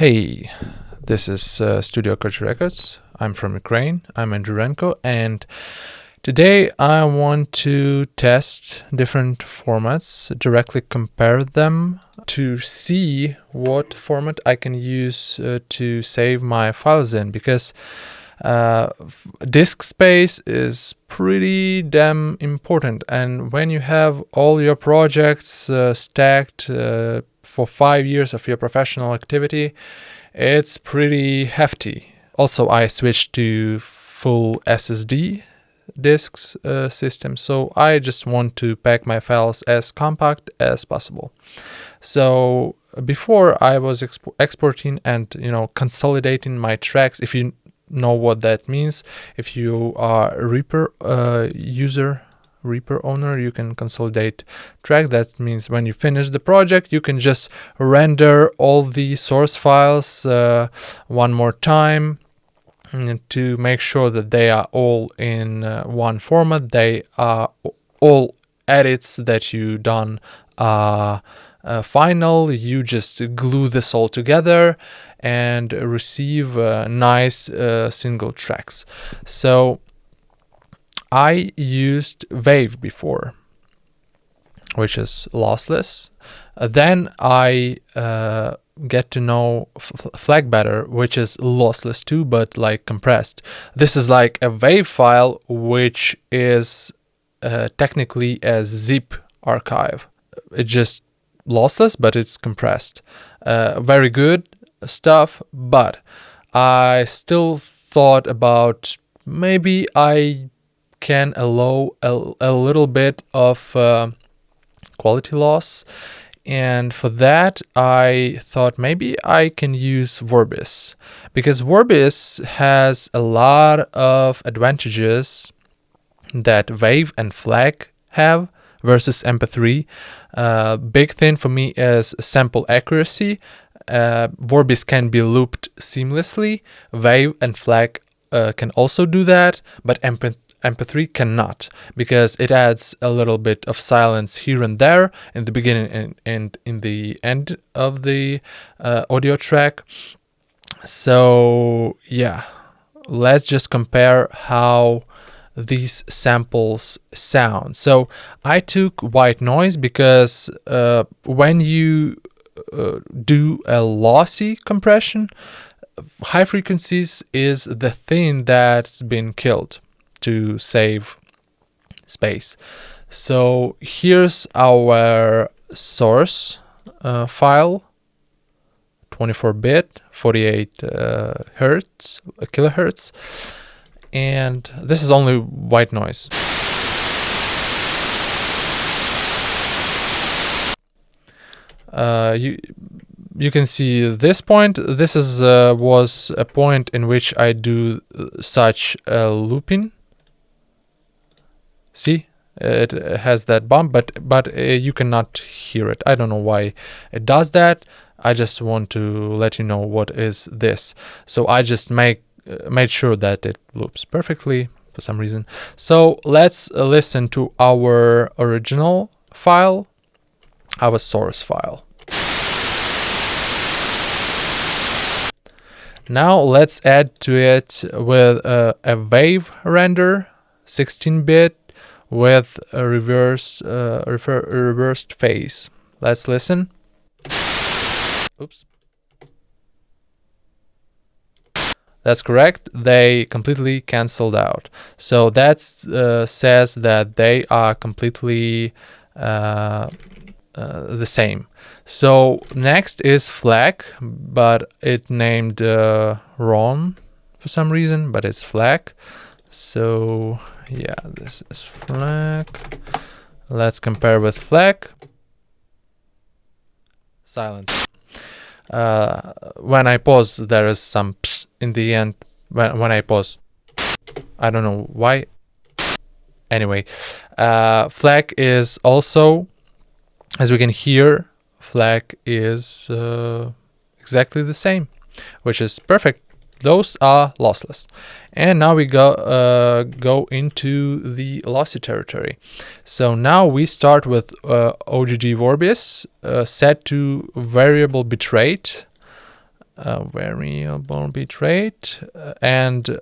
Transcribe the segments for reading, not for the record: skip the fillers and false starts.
Hey, this is Studio Culture Records. I'm from Ukraine. I'm Andrew Renko, and today I want to test different formats, directly compare them to see what format I can use to save my files in, because disk space is pretty damn important, and when you have all your projects stacked for 5 years of your professional activity, it's pretty hefty. Also, I switched to full SSD disks system, so I just want to pack my files as compact as possible. So before I was exporting and consolidating my tracks. If you know what that means, if you are a Reaper Reaper owner, you can consolidate track. That means when you finish the project, you can just render all the source files one more time to make sure that they are all in one format. They are all edits that you done final. You just glue this all together and receive nice single tracks. So I used WAV before, which is lossless. Then I get to know FLAC better, which is lossless too, but like compressed. This is like a WAV file, which is technically a zip archive. It's just lossless, but it's compressed. Very good stuff, but I still thought about maybe I can allow a little bit of quality loss, and for that I thought maybe I can use Vorbis, because Vorbis has a lot of advantages that WAV and FLAC have versus MP3. Big thing for me is sample accuracy. Vorbis can be looped seamlessly. WAV and FLAC can also do that, but MP3 cannot, because it adds a little bit of silence here and there in the beginning and in the end of the audio track. So yeah, let's just compare how these samples sound. So I took white noise because when you do a lossy compression, high frequencies is the thing that's been killed to save space. So here's our source file, 24-bit, 48 kilohertz, and this is only white noise. You can see this point. This is was a point in which I do such looping. See, it has that bump, but you cannot hear it. I don't know why it does that. I just want to let you know what is this. So I just made sure that it loops perfectly for some reason. So let's listen to our original file, our source file. Now let's add to it with a WAV render, 16-bit with a reversed phase. Let's listen. Oops. That's correct. They completely canceled out. So that says that they are completely the same. So next is FLAC, but it named wrong for some reason, but it's FLAC. So yeah, this is FLAC. Let's compare with FLAC. Silence. When I pause, there is some ps in the end. When I pause, I don't know why. Anyway, FLAC is also, as we can hear, FLAC is exactly the same, which is perfect. Those are lossless. And now we go into the lossy territory. So now we start with OGG Vorbis set to variable bitrate. variable bitrate, and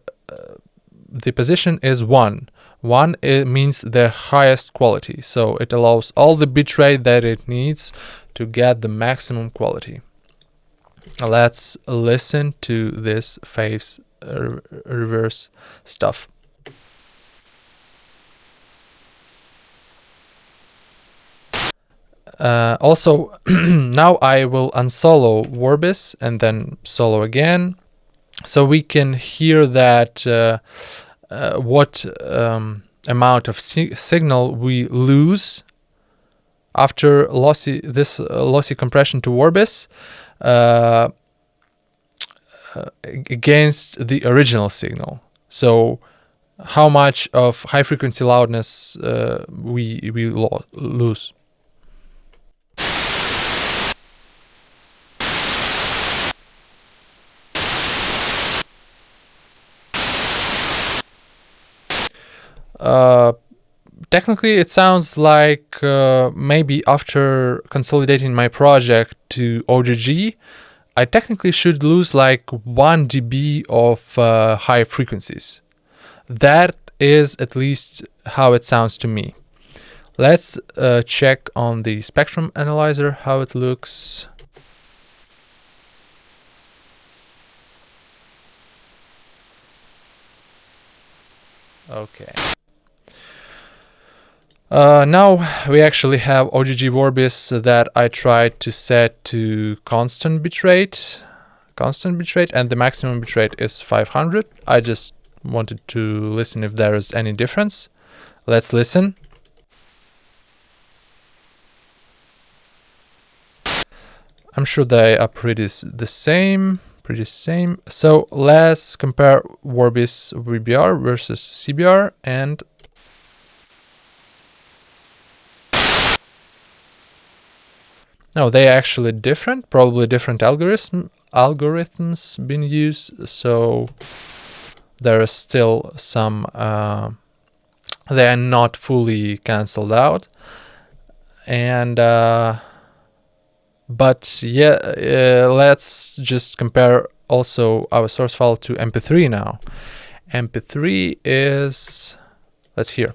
the position is 1. 1 means the highest quality, so it allows all the bitrate that it needs to get the maximum quality. Let's listen to this phase reverse stuff. Also, now I will unsolo Vorbis and then solo again, so we can hear that what amount of signal we lose after lossy compression to Vorbis against the original signal. So how much of high frequency loudness we lose. Technically it sounds like maybe after consolidating my project to OGG, I technically should lose like 1 dB of high frequencies. That is at least how it sounds to me. Let's check on the spectrum analyzer how it looks. Okay. Now we actually have OGG Vorbis that I tried to set to constant bitrate, and the maximum bitrate is 500. I just wanted to listen if there is any difference. Let's listen. I'm sure they are pretty the same. So let's compare Vorbis VBR versus CBR, and no, they are actually different, probably different algorithms being used, so there is still some, they are not fully cancelled out. And but yeah, let's just compare also our source file to MP3 now. MP3 is, let's hear.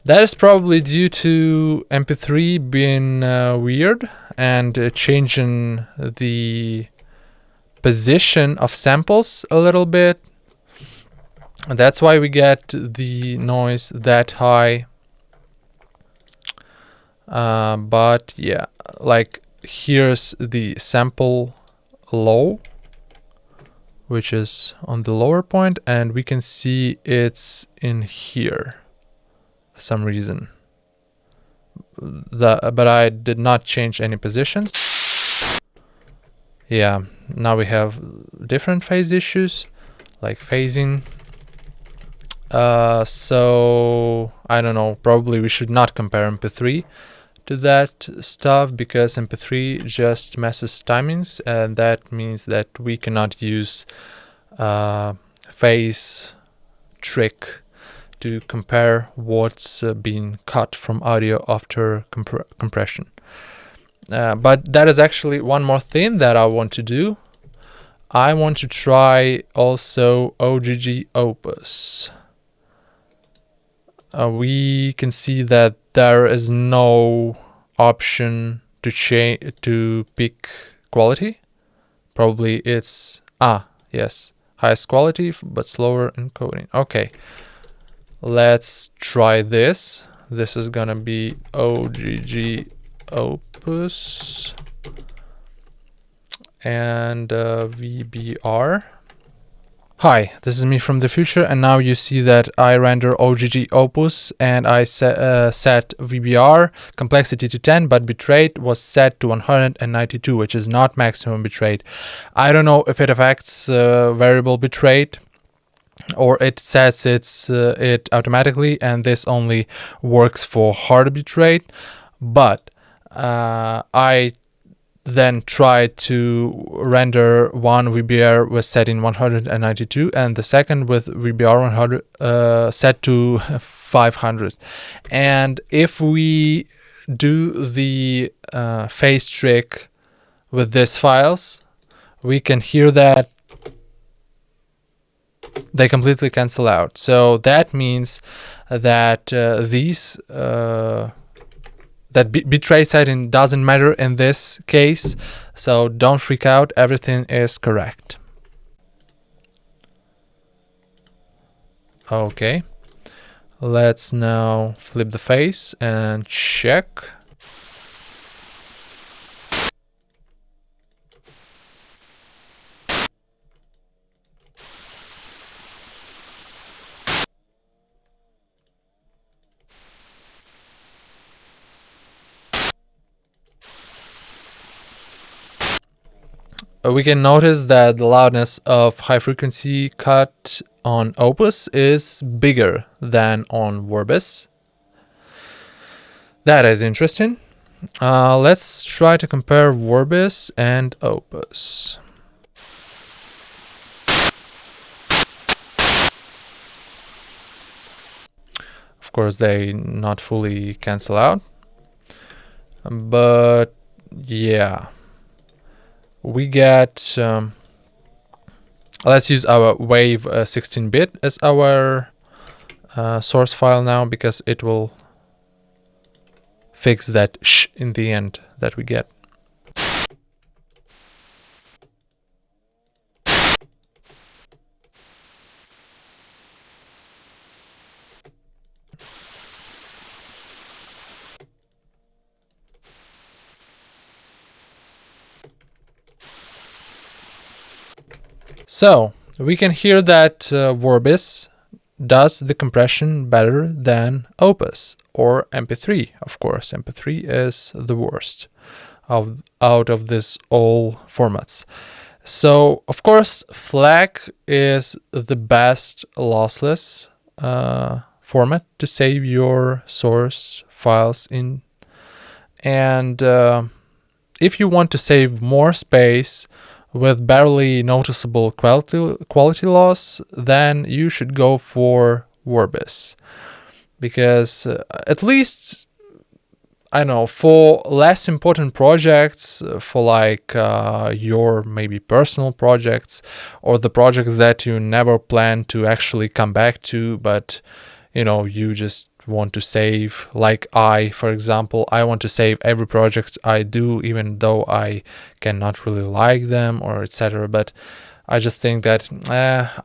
That is probably due to MP3 being weird and changing the position of samples a little bit. That's why we get the noise that high. But yeah, like here's the sample low, which is on the lower point, and we can see it's in here. Some reason, but I did not change any positions. Yeah, now we have different phase issues, like phasing. So I don't know, probably we should not compare MP3 to that stuff, because MP3 just messes timings, and that means that we cannot use phase trick to compare what's being cut from audio after compression. But that is actually one more thing that I want to do. I want to try also OGG Opus. We can see that there is no option to pick quality. Probably it's yes, highest quality but slower encoding. Okay. Let's try this. This is gonna be OGG Opus and VBR. Hi, this is me from the future, and now you see that I render OGG Opus and I set VBR complexity to 10, but bitrate was set to 192, which is not maximum bitrate. I don't know if it affects variable bitrate, or it sets it automatically, and this only works for hard bitrate. But I then tried to render one VBR with setting 192 and the second with VBR 100 set to 500. And if we do the phase trick with these files, we can hear that they completely cancel out. So that means that that bitrate setting doesn't matter in this case, so don't freak out, everything is correct. Okay, let's now flip the face and check. We can notice that the loudness of high frequency cut on Opus is bigger than on Vorbis. That is interesting. Let's try to compare Vorbis and Opus. Of course, they not fully cancel out, but yeah. We get, let's use our WAV 16-bit as our source file now, because it will fix that sh in the end that we get. So we can hear that Vorbis does the compression better than Opus or MP3. Of course, MP3 is the worst out of this all formats. So of course, FLAC is the best lossless format to save your source files in. And if you want to save more space with barely noticeable quality loss, then you should go for Vorbis, because at least, I don't know, for less important projects, for like your maybe personal projects or the projects that you never plan to actually come back to, but you know, you just want to save, like for example, I want to save every project I do, even though I cannot really like them or etc. But I just think that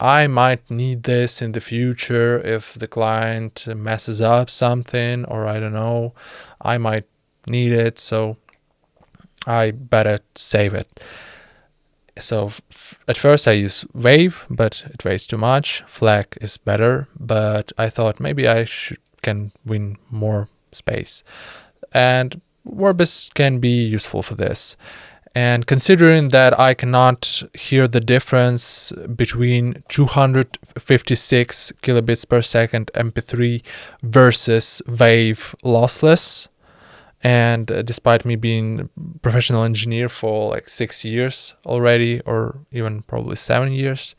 I might need this in the future if the client messes up something, or I don't know, I might need it, so I better save it. So at first I use WAV, but it weighs too much. FLAC is better, but I thought maybe I can win more space, and Vorbis can be useful for this. And considering that I cannot hear the difference between 256 kilobits per second MP3 versus WAV lossless, and despite me being a professional engineer for like 6 years already, or even probably 7 years,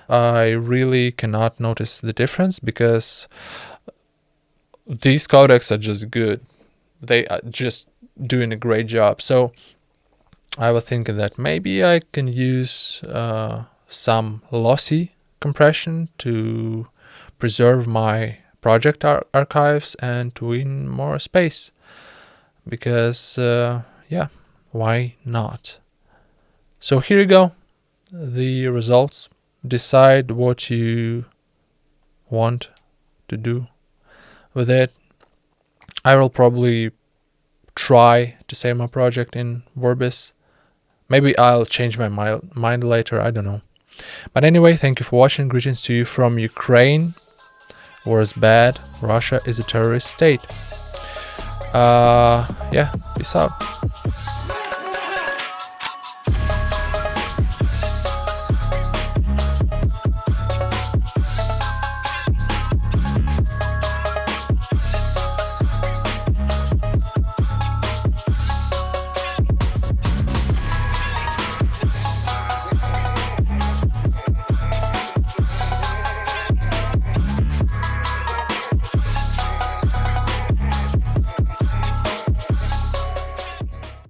I really cannot notice the difference, because these codecs are just good. They are just doing a great job. So I was thinking that maybe I can use some lossy compression to preserve my project archives and to win more space. Because, yeah, why not? So here you go. The results. Decide what you want to do with it. I will probably try to save my project in Vorbis. Maybe I'll change my mind later, I don't know. But anyway, thank you for watching. Greetings to you from Ukraine. War is bad. Russia is a terrorist state. Yeah, peace out.